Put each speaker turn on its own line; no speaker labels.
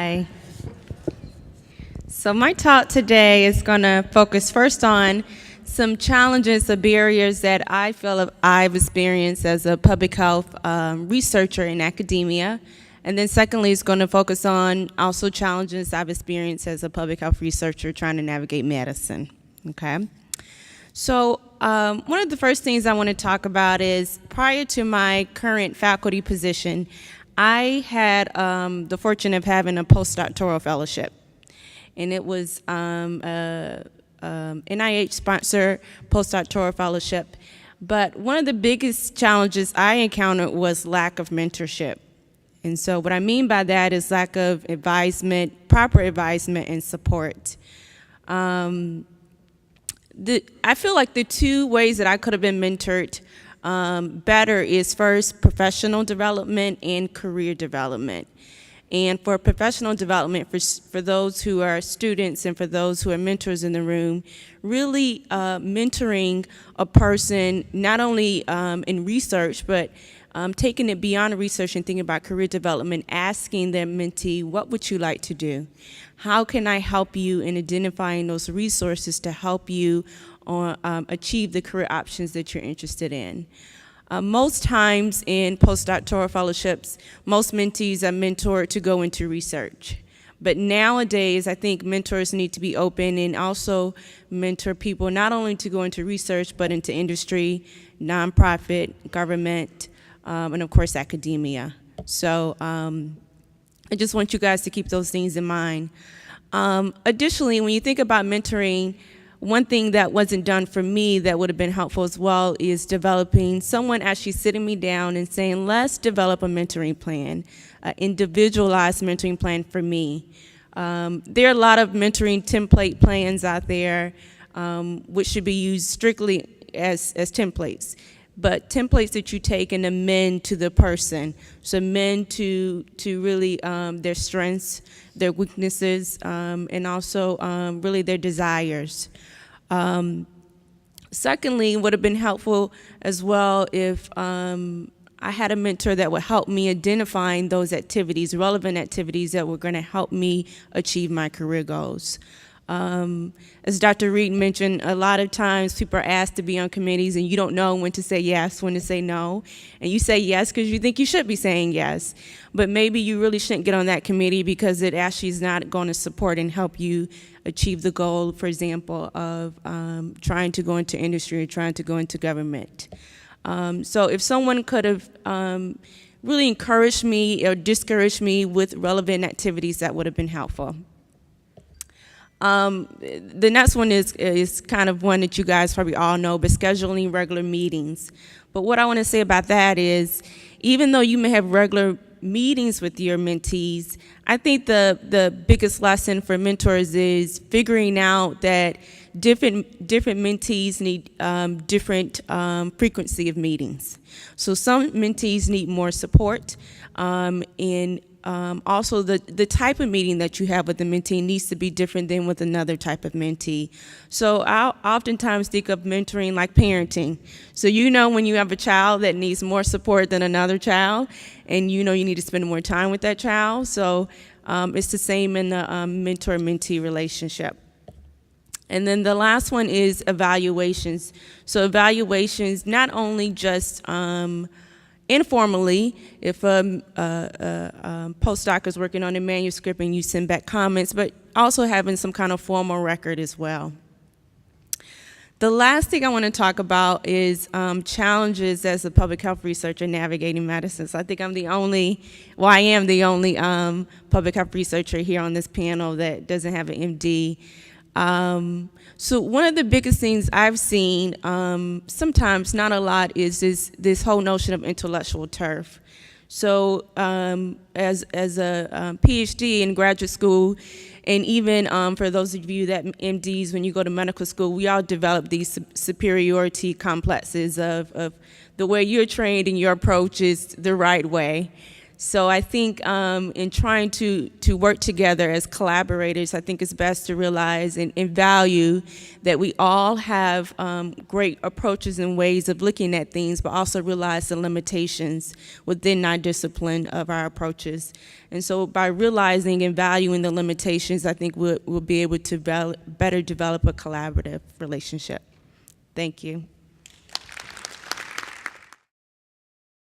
Hi. So my talk today is going to focus first on some challenges or barriers that I feel I've experienced as a public health researcher in academia. And then secondly, it's going to focus on also challenges I've experienced as a public health researcher trying to navigate medicine. Okay. So one of the first things I want to talk about is prior to my current faculty position, I had the fortune of having a postdoctoral fellowship. And it was a NIH-sponsored postdoctoral fellowship. But one of the biggest challenges I encountered was lack of mentorship. And so what I mean by that is lack of advisement, proper advisement and support. I feel like the two ways that I could have been mentored better is first professional development and career development. And for professional development, for those who are students and for those who are mentors in the room, really mentoring a person not only in research, but taking it beyond research and thinking about career development, asking their mentee, what would you like to do? How can I help you in identifying those resources to help you achieve the career options that you're interested in? Most times in postdoctoral fellowships, most mentees are mentored to go into research. But nowadays, I think mentors need to be open and also mentor people not only to go into research, but into industry, nonprofit, government, and of course, academia. So I just want you guys to keep those things in mind. Additionally, when you think about mentoring, one thing that wasn't done for me that would have been helpful as well is developing someone actually sitting me down and saying, let's develop a mentoring plan, an individualized mentoring plan for me. There are a lot of mentoring template plans out there which should be used strictly as templates, but templates that you take and amend to the person. So amend to really their strengths, their weaknesses, and also really their desires. Secondly, it would have been helpful as well if I had a mentor that would help me identifying those activities, relevant activities that were going to help me achieve my career goals. As Dr. Reed mentioned, a lot of times people are asked to be on committees and you don't know when to say yes, when to say no. And you say yes because you think you should be saying yes. But maybe you really shouldn't get on that committee because it actually is not going to support and help you achieve the goal, for example, of trying to go into industry or trying to go into government. So if someone could have really encouraged me or discouraged me with relevant activities, that would have been helpful. The next one is kind of one that you guys probably all know, but scheduling regular meetings. But what I want to say about that is, even though you may have regular meetings with your mentees, I think the biggest lesson for mentors is figuring out that different mentees need different frequency of meetings. So some mentees need more support, and also the type of meeting that you have with the mentee needs to be different than with another type of mentee. So I'll oftentimes think of mentoring like parenting. So you know when you have a child that needs more support than another child, and you know you need to spend more time with that child. So it's the same in the mentor-mentee relationship. And then the last one is evaluations. So evaluations, not only just informally, if a postdoc is working on a manuscript and you send back comments, but also having some kind of formal record as well. The last thing I want to talk about is challenges as a public health researcher navigating medicine. So I think I am the only public health researcher here on this panel that doesn't have an MD. So one of the biggest things I've seen, sometimes not a lot, is this whole notion of intellectual turf. So as a PhD in graduate school, and even for those of you that MDs, when you go to medical school, we all develop these superiority complexes of the way you're trained and your approach is the right way. So I think in trying to work together as collaborators, I think it's best to realize and value that we all have great approaches and ways of looking at things, but also realize the limitations within our discipline of our approaches. And so by realizing and valuing the limitations, I think we'll be able to better develop a collaborative relationship. Thank you.